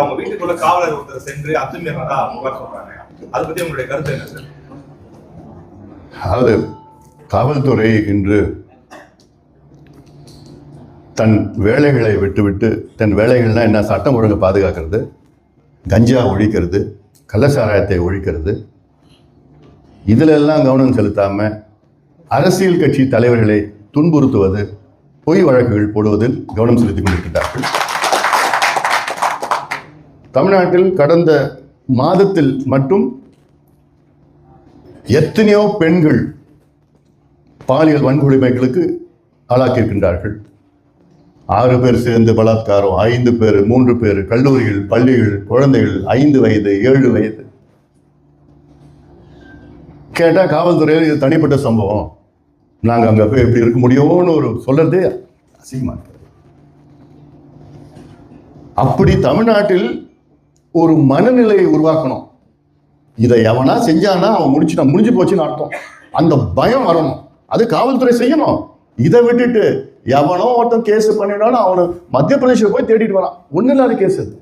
அவங்க வீட்டுக்குள்ள காவலர் ஒருத்தர் சென்று அத்துமீறதா புகார் சொல்றாங்க. அதை பத்தி உங்களுடைய கருத்து என்ன சார்? அதாவது காவல்துறை இன்று தன் வேலைகளை விட்டுவிட்டு, தன் வேலைகள்னா என்ன, சட்டம் ஒழுங்கை பாதுகாக்கிறது, கஞ்சா ஒழிக்கிறது, கள்ளச்சாராயத்தை ஒழிக்கிறது, இதில் எல்லாம் கவனம் செலுத்தாம அரசியல் கட்சி தலைவர்களை துன்புறுத்துவது, பொய் வழக்குகள் போடுவதில் கவனம் செலுத்திக் கொண்டிருக்கிறார்கள். தமிழ்நாட்டில் கடந்த மாதத்தில் மட்டும் எத்தனையோ பெண்கள் பாலியல் வன்கொடுமைகளுக்கு ஆளாக்கியிருக்கின்றார்கள். 6 பேர் சேர்ந்து பலாத்காரம், 5 பேர், 3 பேர், கல்லூரிகள், பள்ளிகள், குழந்தைகள் 5 வயது 7 வயது. கேட்டால் காவல்துறையில் இது தனிப்பட்ட சம்பவம், நாங்கள் அங்கே போய் எப்படி இருக்க முடியும்னு ஒரு சொல்றதே அசிங்கமாக இருக்கிறது. அப்படி தமிழ்நாட்டில் ஒரு மனநிலையை உருவாக்கணும். இதை எவனா செஞ்சானா அவன் முடிஞ்சு போச்சுன்னு அர்த்தம். அந்த பயம் வரணும், அது காவல்துறை செய்யணும். இதை விட்டுட்டு எவனோ ஒருத்தன் கேஸ் பண்ணினாலும் அவனை மத்திய பிரதேச போய் தேடிட்டு வரான். ஒன்றும் இல்லாத கேஸ் அது.